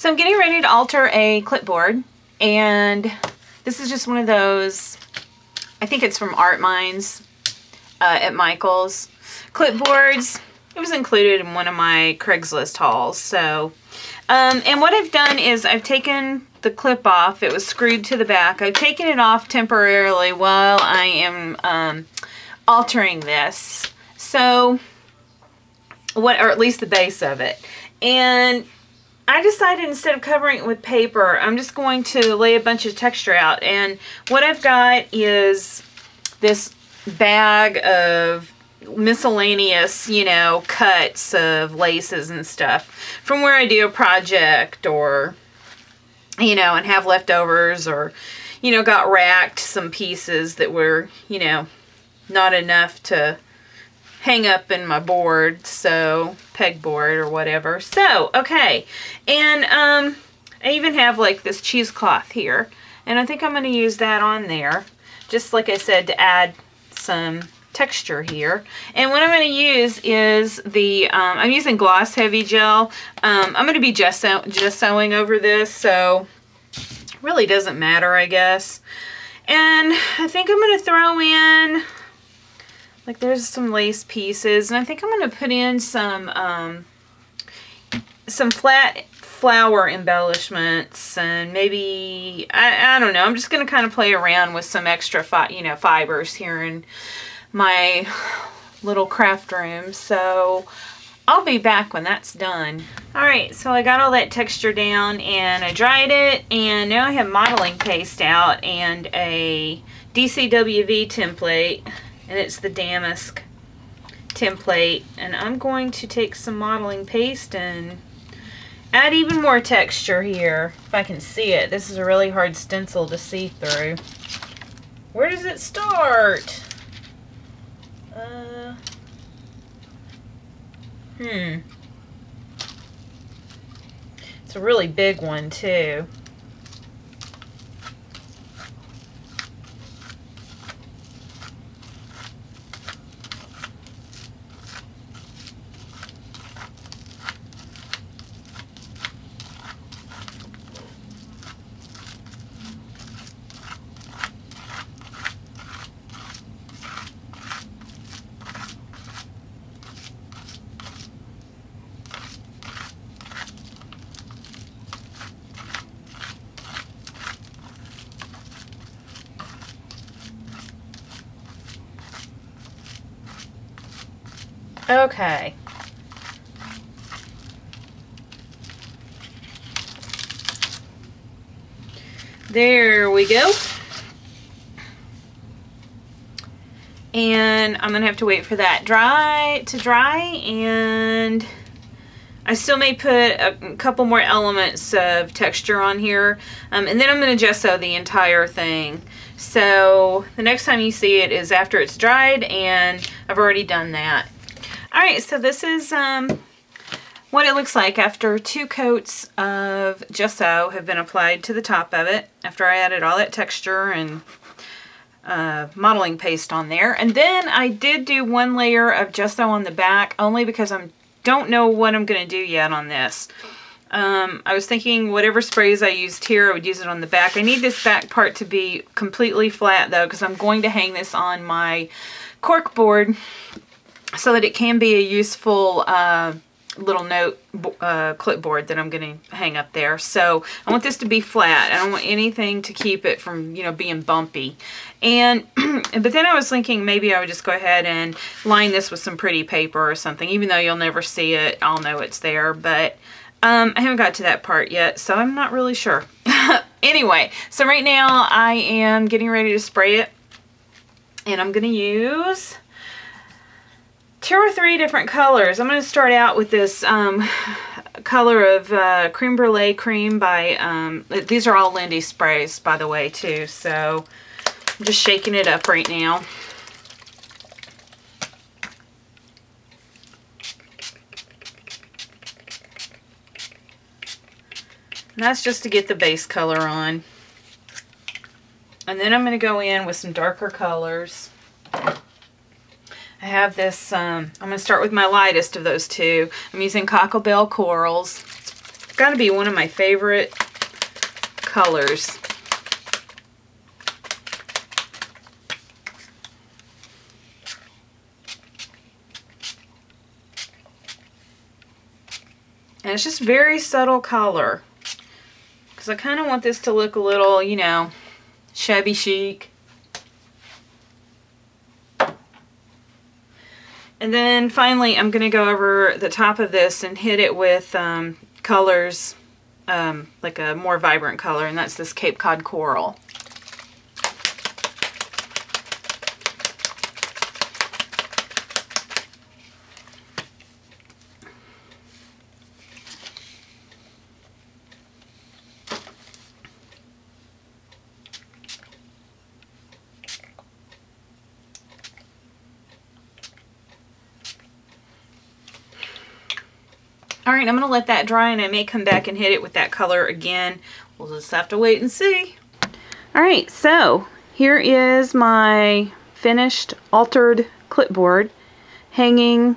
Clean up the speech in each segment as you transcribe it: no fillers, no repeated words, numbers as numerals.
So I'm getting ready to alter a clipboard, and this is just one of those, I think it's from Art Minds at Michael's. Clipboards. It was included in one of my Craigslist hauls. So, and what I've done is I've taken the clip off. It was screwed to the back. I've taken it off temporarily while I am altering this. So, or at least the base of it. And I decided instead of covering it with paper, I'm just going to lay a bunch of texture out. And what I've got is this bag of miscellaneous, you know, cuts of laces and stuff from where I do a project, or, you know, and have leftovers, or, you know, got racked some pieces that were, you know, not enough to hang up in my board, so pegboard or whatever. So, okay, and I even have like this cheesecloth here, and I think I'm going to use that on there, just like I said, to add some texture here. And what I'm going to use is the, I'm using Gloss Heavy Gel. I'm going to be gessoing over this, so really doesn't matter, I guess. And I think I'm going to throw in, like, there's some lace pieces, and I think I'm going to put in some flat flower embellishments, and maybe, I don't know, I'm just going to kind of play around with some extra fibers here in my little craft room. So I'll be back when that's done. Alright, so I got all that texture down, and I dried it, and now I have modeling paste out and a DCWV template. And it's the damask template, and I'm going to take some modeling paste and add even more texture here, if I can see it. This is a really hard stencil to see through. Where does it start? It's a really big one too. Okay. There we go. And I'm gonna have to wait for that to dry, and I still may put a couple more elements of texture on here, and then I'm gonna gesso the entire thing. So the next time you see it is after it's dried, and I've already done that. Alright, so this is what it looks like after 2 coats of gesso have been applied to the top of it, after I added all that texture and modeling paste on there. And then I did do 1 layer of gesso on the back, only because I don't know what I'm going to do yet on this. I was thinking whatever sprays I used here, I would use it on the back. I need this back part to be completely flat though, because I'm going to hang this on my cork board, so that it can be a useful little note clipboard that I'm going to hang up there. So I want this to be flat. I don't want anything to keep it from, you know, being bumpy. And but then I was thinking maybe I would just go ahead and line this with some pretty paper or something. Even though you'll never see it, I'll know it's there. But I haven't got to that part yet, so I'm not really sure. Anyway, so right now I am getting ready to spray it, and I'm going to use 2 or 3 different colors. I'm going to start out with this color of Creme Brulee Cream by, these are all Lindy sprays, by the way, too. So I'm just shaking it up right now. And that's just to get the base color on. And then I'm going to go in with some darker colors. I have this, I'm going to start with my lightest of those two. I'm using Cockle Bell Corals. It's got to be one of my favorite colors. And it's just very subtle color. Because I kind of want this to look a little, you know, shabby chic. And then finally, I'm going to go over the top of this and hit it with colors, like a more vibrant color, and that's this Cape Cod Coral. Alright, I'm going to let that dry, and I may come back and hit it with that color again. We'll just have to wait and see. Alright, so here is my finished altered clipboard hanging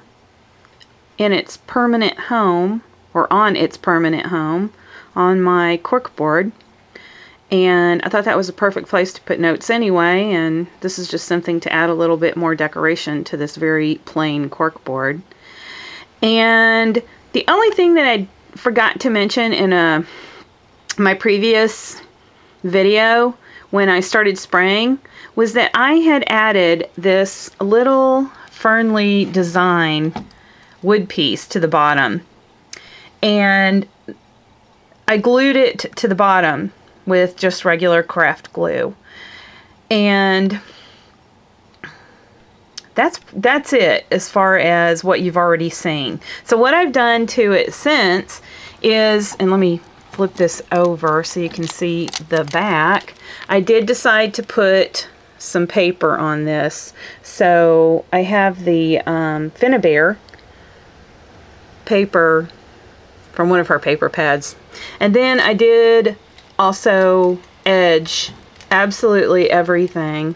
in its permanent home, or on its permanent home, on my corkboard. And I thought that was a perfect place to put notes anyway, and this is just something to add a little bit more decoration to this very plain corkboard. And the only thing that I forgot to mention in my previous video when I started spraying was that I had added this little Fernley design wood piece to the bottom, and I glued it to the bottom with just regular craft glue, and that's it as far as what you've already seen. So what I've done to it since is, and let me flip this over so you can see the back, I did decide to put some paper on this. So I have the Finnabair paper from one of her paper pads, and then I did also edge absolutely everything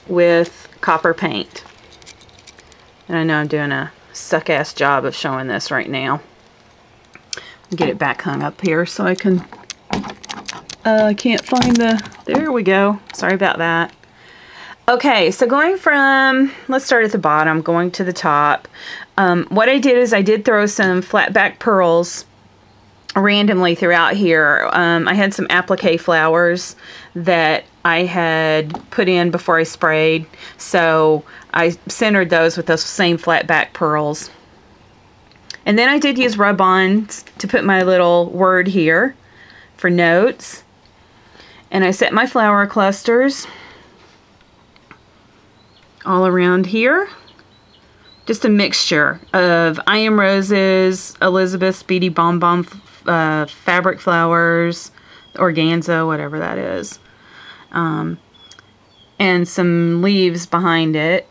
with copper paint. And I know I'm doing a suck-ass job of showing this right now. Get it back hung up here so I can, I can't find the, there we go. Sorry about that. Okay, so going from, let's start at the bottom, going to the top. What I did is I did throw some flat back pearls randomly throughout here. I had some applique flowers that I had put in before I sprayed, so I centered those with those same flat back pearls. And then I did use rub-ons to put my little word here for notes. And I set my flower clusters all around here. Just a mixture of I Am Roses, Elizabeth's Beady Bomb Bomb fabric flowers, organza, whatever that is. And some leaves behind it.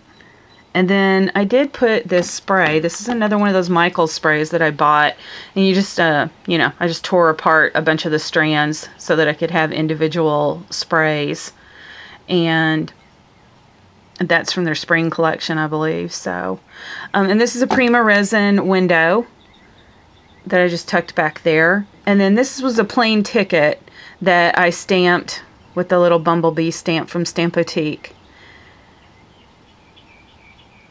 And then I did put this spray. This is another one of those Michaels sprays that I bought. And you just, you know, I just tore apart a bunch of the strands so that I could have individual sprays. And that's from their spring collection, I believe. So, and this is a Prima Resin window that I just tucked back there. And then this was a plain ticket that I stamped with the little bumblebee stamp from Stampotique.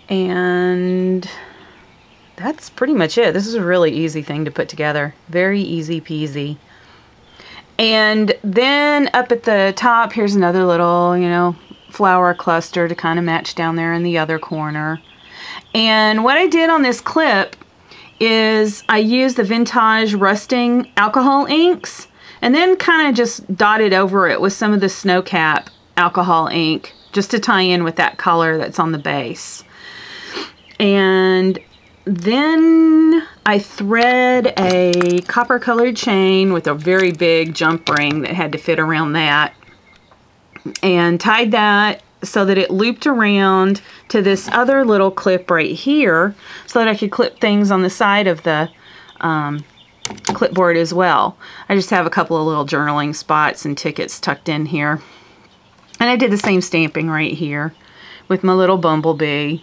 And that's pretty much it. This is a really easy thing to put together. Very easy peasy. And then up at the top, here's another little, you know, flower cluster to kind of match down there in the other corner. And what I did on this clip is I used the Vintage Rusting alcohol inks and then kind of just dotted over it with some of the Snowcap alcohol ink just to tie in with that color that's on the base. And then I thread a copper colored chain with a very big jump ring that had to fit around that, and tied that so that it looped around to this other little clip right here so that I could clip things on the side of the clipboard as well. I just have a couple of little journaling spots and tickets tucked in here. And I did the same stamping right here with my little bumblebee.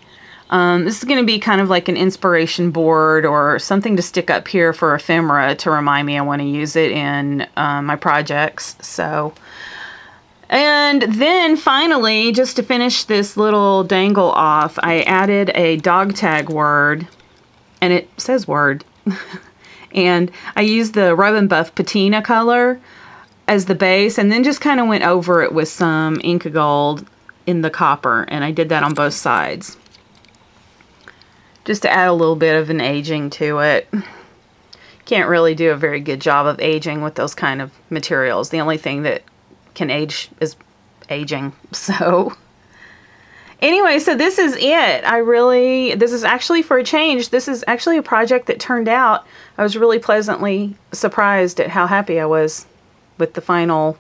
This is going to be kind of like an inspiration board or something to stick up here for ephemera to remind me I want to use it in my projects. So, and then finally, just to finish this little dangle off, I added a dog tag word, and it says word. And I used the Rub and Buff patina color as the base, and then just kind of went over it with some Inca Gold in the copper, and I did that on both sides just to add a little bit of an aging to it. Can't really do a very good job of aging with those kind of materials. The only thing that can age is aging. So anyway, so this is it. This is actually, for a change, this is actually a project that turned out. I was really pleasantly surprised at how happy I was with the final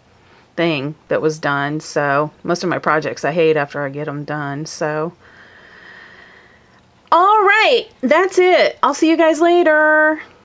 thing that was done. So most of my projects I hate after I get them done. So all right, that's it. I'll see you guys later.